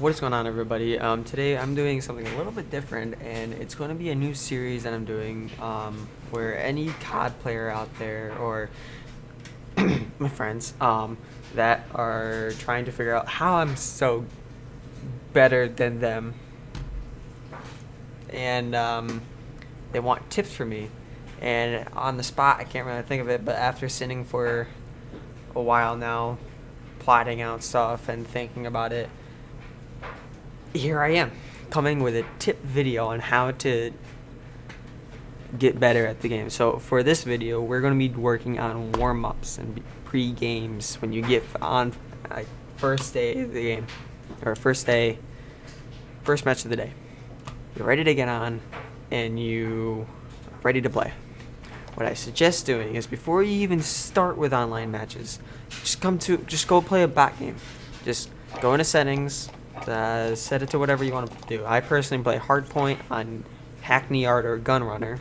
What is going on, everybody? Today I'm doing something a little bit different, and it's going to be a new series that I'm doing where any COD player out there, or my friends, that are trying to figure out how I'm so better than them, and they want tips from me. And on the spot, I can't really think of it, but after sitting for a while now, plotting out stuff and thinking about it, here I am, coming with a tip video on how to get better at the game. So for this video, we're going to be working on warm-ups and pre-games when you get on first day of the game, or first match of the day. You're ready to get on, and you are ready to play. What I suggest doing is, before you even start with online matches, just go play a bot game. Just go into settings, set it to whatever you want to do. I personally play hardpoint on Hackney Art or Gunrunner,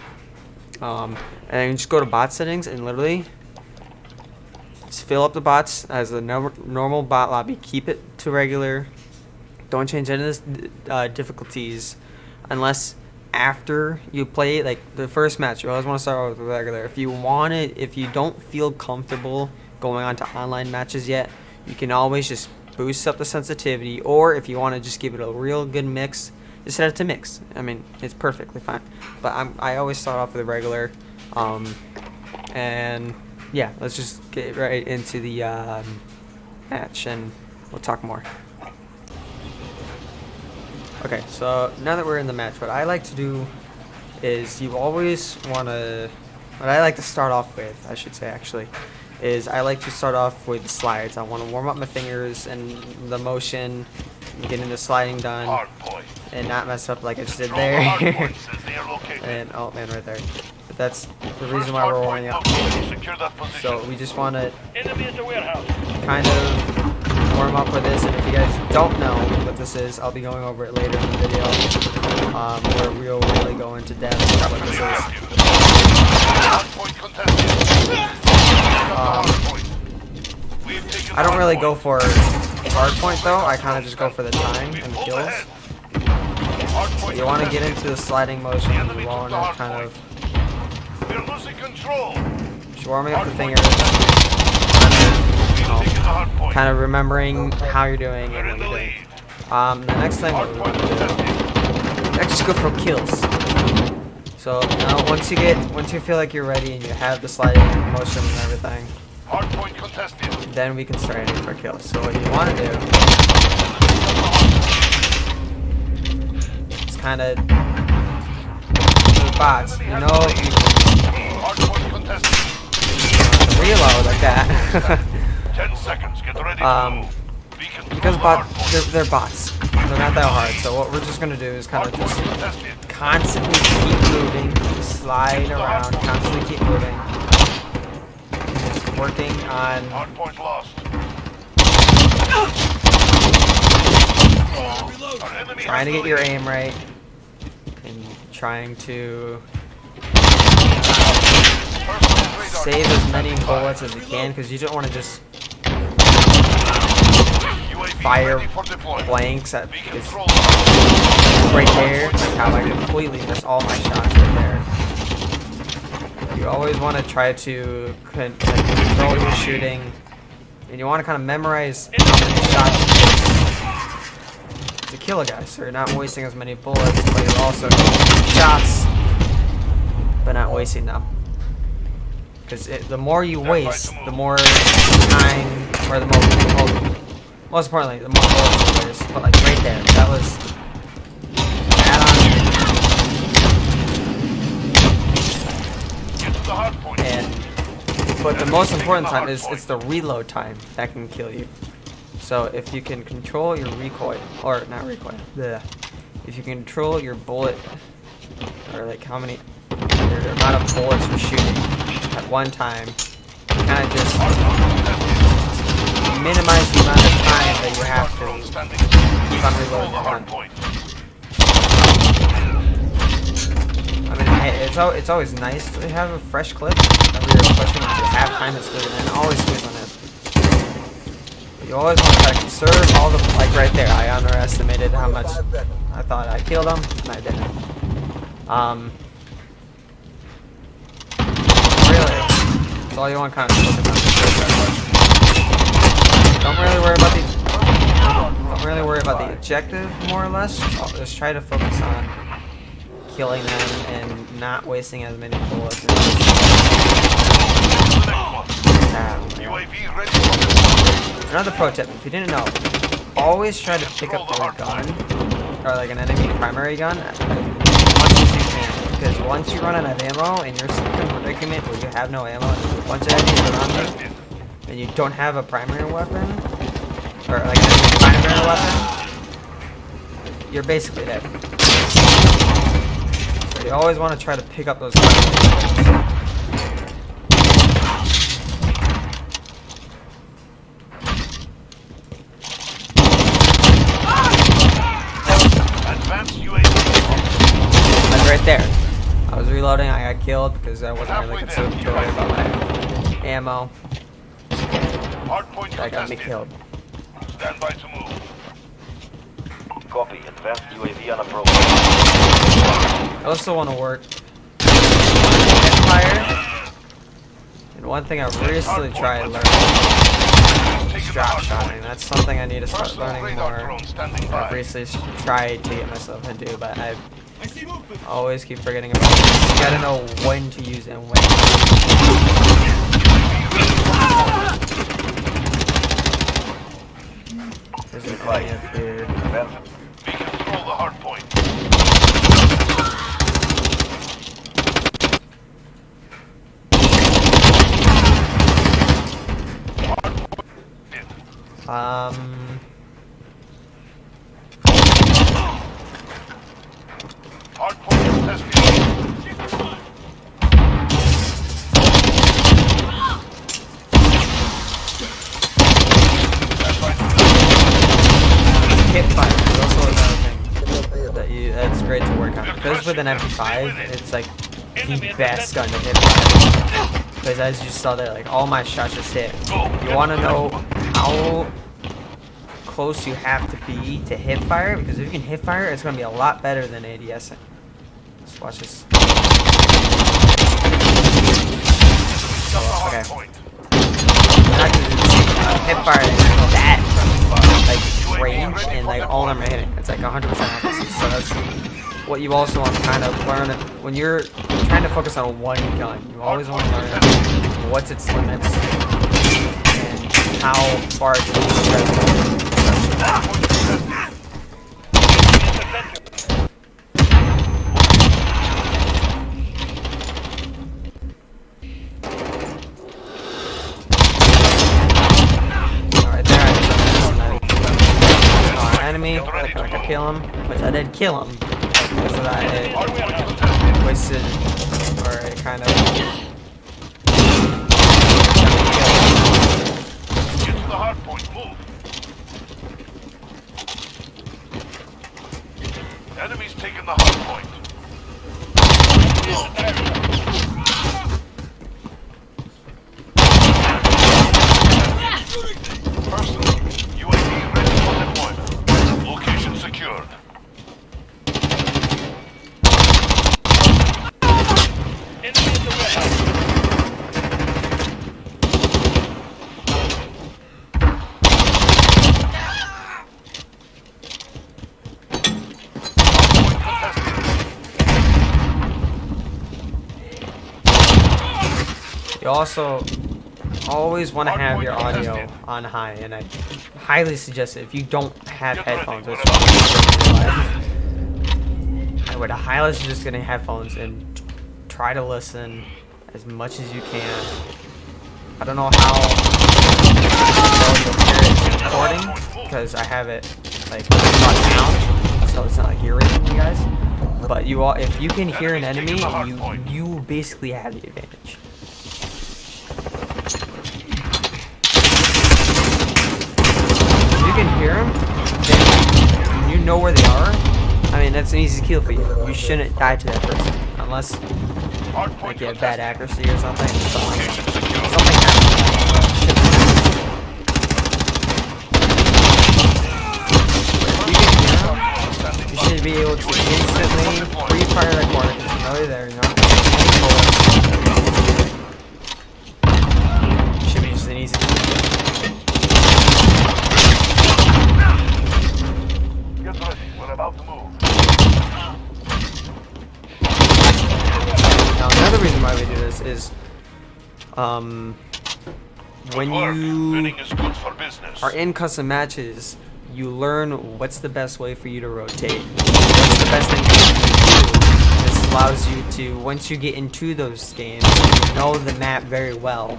and then just go to bot settings and literally just fill up the bots as a normal bot lobby. Keep it to regular. Don't change any of the difficulties unless after you play like the first match. You always want to start with regular. If you don't feel comfortable going on to online matches yet, you can always just boost up the sensitivity, or if you want to just give it a real good mix, just set it to mix. I mean, it's perfectly fine. But I always start off with a regular, and yeah, let's just get right into the match, and we'll talk more. Okay, so now that we're in the match, what I like to do is what I like to start off with, I should say actually, is I like to start off with the slides. I want to warm up my fingers and the motion, getting the sliding done, and not mess up like I just did there. And oh man, right there. But that's the reason why we're warming up. So we just want to kind of warm up with this, and if you guys don't know what this is, I'll be going over it later in the video, where we'll really go into depth about what this is. I don't really go for hard point though. I kind of just go for the time and the kills. You want to get into the sliding motion. You want to kind of just warming up the fingers, kind of remembering how you're doing and what you're doing. The next thing we want to do, let's just go for kills. So now once you feel like you're ready and you have the sliding motion and everything, then we can start aiming for kills. So what you want to do is kind of bots. You know, you reload like that. 10 seconds. Get ready to move. Because they're bots. They're not that hard. So what we're just gonna do is kind of just constantly keep moving, slide around, constantly keep moving. Just working on Hardpoint lost. trying to get your aim right and trying to save as many bullets as you can, because you don't want to just fire blanks at, because right there, like how I completely missed all my shots right there. You always want to try to control your shooting, and you want to kind of memorize how many shots to kill a guy, so you're not wasting as many bullets, but you're also getting shots but not wasting them. Because the more you waste, the more time, or most importantly, the more bullets you waste. But like right there, that was but the most important time is it's the reload time that can kill you. So if you can control your recoil, or not recoil, if you can control your bullet, or like the amount of bullets you're shooting at one time, kind of just minimize the amount of time that you have to keep on reloading your gun. I mean, hey, it's always nice to have a fresh clip. Whenever you're pushing, if you have time to squeeze it in, always squeeze on it. You always want to try to conserve all the, like right there, I underestimated how much I thought I killed him, and I didn't. Really, that's all you want to kind of focus on. Don't really worry about the objective, more or less. Just try to focus on killing them and not wasting as many bullets. Another pro tip, if you didn't know, always try to pick up your gun, or like an enemy primary gun, as much as you can. Because once you run out of ammo and you're stuck in a predicament where you have no ammo and there's a bunch of enemies around you, and you don't have a primary weapon, or like a primary weapon, you're basically dead. So you always want to try to pick up those guns. Right there. I was reloading, I got killed because I wasn't really concerned about my ammo. That got me killed. Stand by to move. Copy. Advanced UAV on approach. I also want to work fire. And one thing I've recently tried learning is drop shotting. That's something I need to start learning more. I've recently tried to get myself into, but I always keep forgetting about it. You gotta know when to use it and when. There's an enemy up here. We control the hard point. Hard point contested. Hip fire is also another thing that's great to work on. Because with an MP5, it's like the best gun to hip fire. Because as you saw there, like all my shots just hit. You want to know how close you have to be to hip fire, because if you can hip fire, it's going to be a lot better than ADS. Let's watch this. Okay. Hip fire that like range and like all of them are hitting. It's like 100% accuracy. So that's what you also want to kind of learn when you're trying to focus on one gun. You always want to learn what's its limits and how far it can stretch. Enemy, I could kill him, which I did kill him, so that it wasted, or it kind of Get to the hard point, move. Enemy's taking the hard point. Personal, UAV ready for deployment. Location secured. Enemy in the way. You also always want to have your audio on high, and I highly suggest it if you don't have headphones. Which I would highly suggest getting headphones and try to listen as much as you can. I don't know how well you'll hear it in recording because I have it like brought down, so it's not like irritating you guys. But you all, if you can hear an enemy, you basically have the advantage. Can hear them, then you know where they are. I mean, that's an easy kill for you. You shouldn't die to that person unless like you have bad accuracy or something. Something happens. should be able to instantly pre-fire that corner because you know they're there. You're not any bullets. Should be just an easy. Get ready. We're about to move. Now another reason why we do this is, when Good work. you Winning is good for business. are in custom matches, you learn what's the best way for you to rotate. What's the best thing for you to do. This allows you to, once you get into those games, you know the map very well.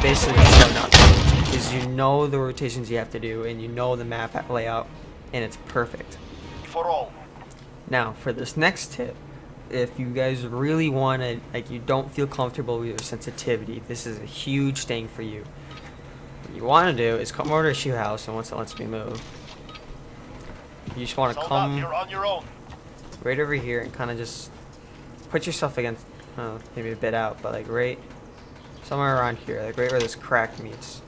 Basically, show nothing. Because you know the rotations you have to do, and you know the map layout, and it's perfect. For all. Now, for this next tip, if you guys really want to, like, you don't feel comfortable with your sensitivity, this is a huge thing for you. What you want to do is come over to the shoe house, and once it lets me move, you just want to come You're on your own. right over here and kind of just put yourself against, maybe a bit out, but like right somewhere around here, like right where this crack meets,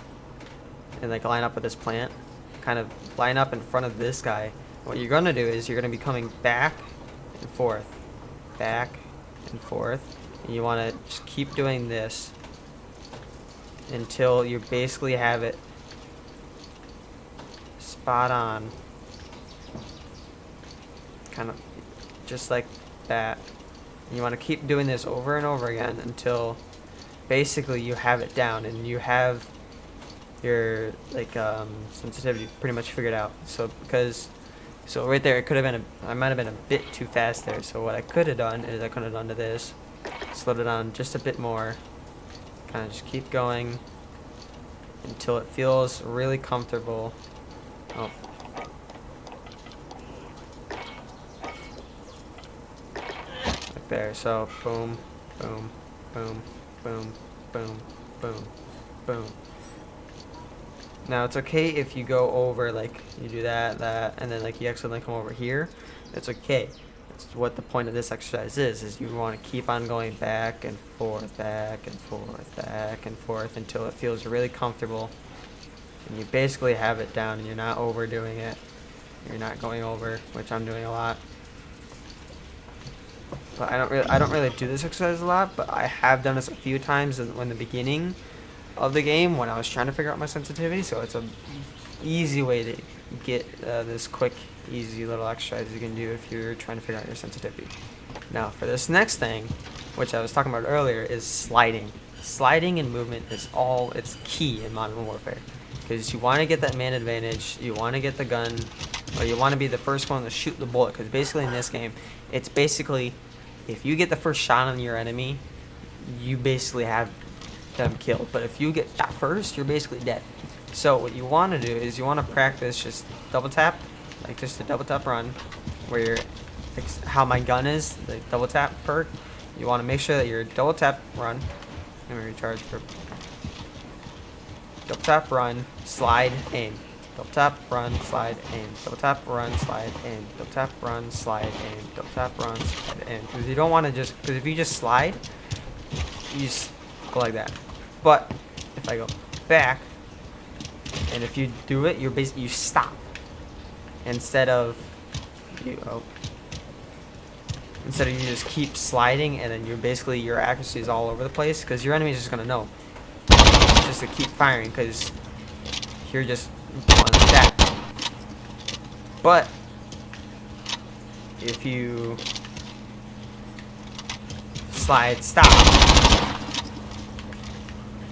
and like line up with this plant, kind of line up in front of this guy. What you're going to do is you're going to be coming back and forth, and you want to just keep doing this until you basically have it spot on, kind of just like that. And you want to keep doing this over and over again until basically you have it down and you have your like sensitivity pretty much figured out. So right there, it could have been I might have been a bit too fast there. So what I could have done is I could have done to this, slowed it down just a bit more, kind of just keep going until it feels really comfortable. Oh. Like there. So boom, boom, boom, boom, boom, boom, boom. Now it's okay if you go over, like you do that, and then like you accidentally come over here. It's okay. That's what the point of this exercise is you want to keep on going back and forth, back and forth, back and forth until it feels really comfortable. And you basically have it down and you're not overdoing it. You're not going over, which I'm doing a lot. But I don't really do this exercise a lot, but I have done this a few times in the beginning of the game when I was trying to figure out my sensitivity. So it's a easy way to get this quick, easy little exercise you can do if you're trying to figure out your sensitivity. Now for this next thing, which I was talking about earlier, is sliding. Sliding and movement is it's key in Modern Warfare, because you want to get that man advantage, you want to get the gun, or you want to be the first one to shoot the bullet, because basically in this game, it's basically, if you get the first shot on your enemy, you basically have them killed. But if you get shot first, you're basically dead. So what you want to do is you want to practice just double tap, like just a double tap run, where you're, like how my gun is, the double tap perk. You want to make sure that you're double tap run. Let me recharge for double tap run, slide, aim. Double tap, run, slide, aim. Double tap, run, slide, aim. Double tap, run, slide, aim. Double tap, run, slide, aim. Because you don't want to because if you just slide, you just go like that. But if I go back, and if you do it, you stop. Instead of you just keep sliding, and then your accuracy is all over the place, because your enemy is just gonna know just to keep firing, because you're just going like that. But if you slide stop,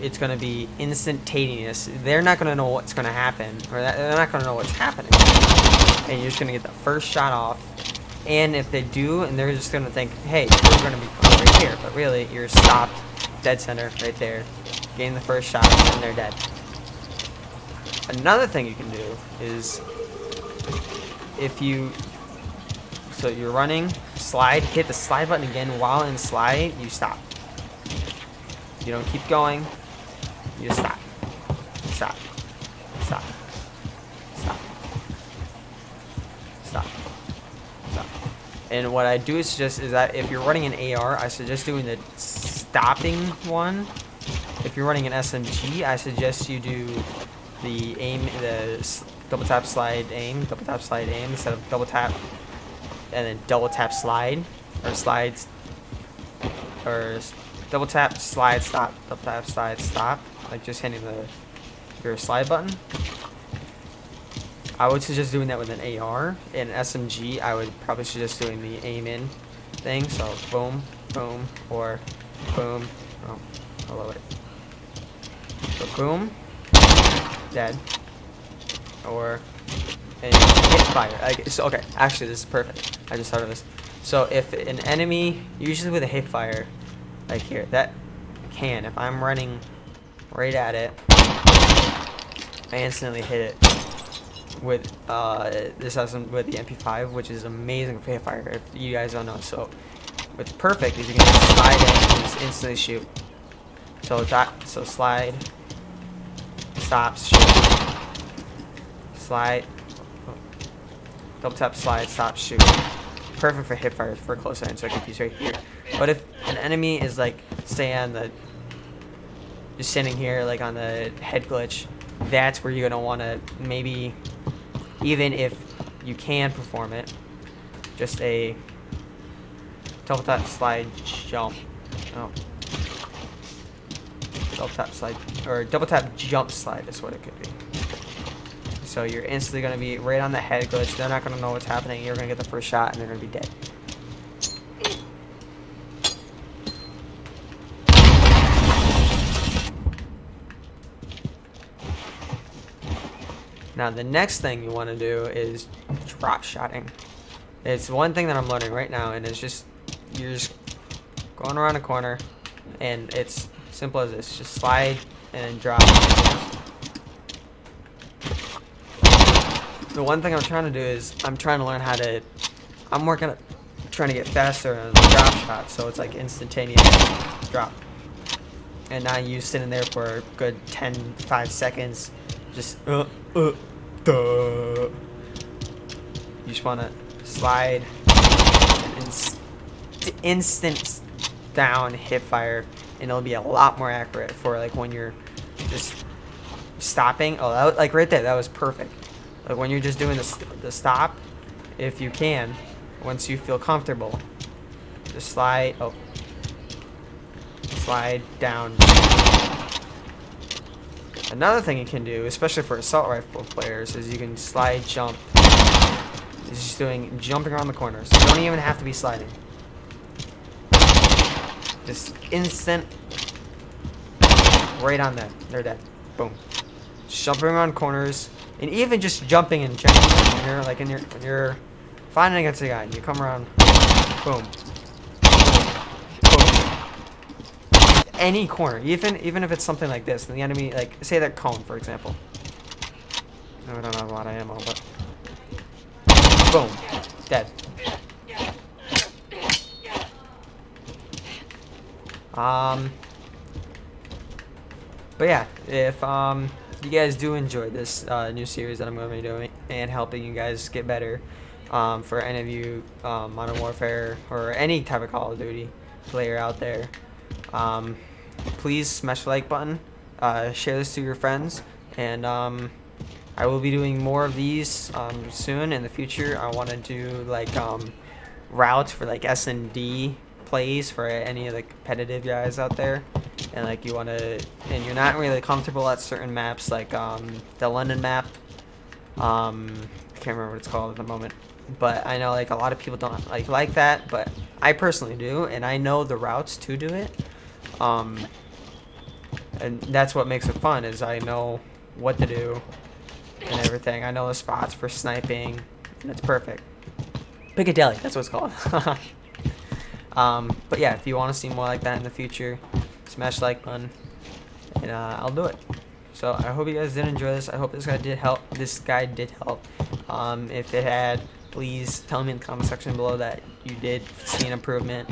it's going to be instantaneous. They're not going to know what's going to happen, or they're not going to know what's happening, and you're just going to get the first shot off. And if they do, and they're just going to think, hey, we're going to be right here, but really you're stopped dead center right there, getting the first shot, and they're dead. Another thing you can do is, so you're running, slide, hit the slide button again. While in slide, you stop. You don't keep going, you just stop. Stop. Stop. Stop. Stop. Stop. And what I do suggest is that if you're running an AR, I suggest doing the stopping one. If you're running an SMG, I suggest you do the aim, the double tap slide aim instead of double tap and then double tap slide, or slides, or double tap slide stop, double tap slide stop, like just hitting your slide button. I would suggest doing that with an AR. In SMG, I would probably suggest doing the aim in thing. So boom, boom, or boom. Oh, hello it. So boom, dead, or and hip fire. So okay, actually this is perfect. I just thought of this. So if an enemy, usually with a hip fire, like here, that can, if I'm running right at it, I instantly hit it with this has with the MP5, which is amazing for hip fire. If you guys don't know, so what's perfect is you can just slide in and just instantly shoot. So so slide, stop, shoot, slide, double tap, slide, stop, shoot. Perfect for hip fire for close range. So I can use right here. But if an enemy is like, stay on the, just sitting here like on the head glitch, that's where you're gonna want to maybe, even if you can perform it, just a double tap slide jump. Oh. Double tap slide, or double tap jump slide is what it could be. So you're instantly going to be right on the head glitch. They're not going to know what's happening. You're going to get the first shot and they're going to be dead. Now the next thing you want to do is drop shotting. It's one thing that I'm learning right now, and it's just, you're just going around a corner, and it's simple as this. Just slide and then drop. The one thing I'm trying to do is I'm trying to learn how to, I'm trying to get faster on the drop shot, so it's like instantaneous drop. And not you sitting there for a good 5 seconds, just duh. You just want to slide and instant down hip fire, and it'll be a lot more accurate for like when you're just stopping. Oh, that, like right there, that was perfect. Like when you're just doing the stop, if you can, once you feel comfortable, just slide, slide down. Another thing you can do, especially for assault rifle players, is you can slide jump. It's just jumping around the corners. You don't even have to be sliding. Just instant, right on them. They're dead. Boom. Jumping around corners. And even just jumping in general, when you're fighting against a guy, and you come around, boom, boom, any corner, even if it's something like this, and the enemy, like say that cone for example. I don't have a lot of ammo, but boom, dead. But yeah, if you guys do enjoy this new series that I'm going to be doing and helping you guys get better, for any of you Modern Warfare or any type of Call of Duty player out there, please smash the like button, share this to your friends, and I will be doing more of these soon in the future. I want to do like routes for like S&D plays for any of the competitive guys out there, and like you want to, and you're not really comfortable at certain maps, like the London map. I can't remember what it's called at the moment, but I know like a lot of people don't like that, but I personally do, and I know the routes to do it. And that's what makes it fun, is I know what to do and everything. I know the spots for sniping, and it's perfect. Piccadilly, that's what it's called. But yeah, if you want to see more like that in the future, smash the like button, and I'll do it. So I hope you guys did enjoy this. I hope this guy did help. If it had, please tell me in the comment section below that you did see an improvement.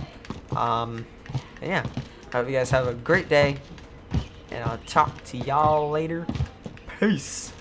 And yeah, I hope you guys have a great day, and I'll talk to y'all later. Peace.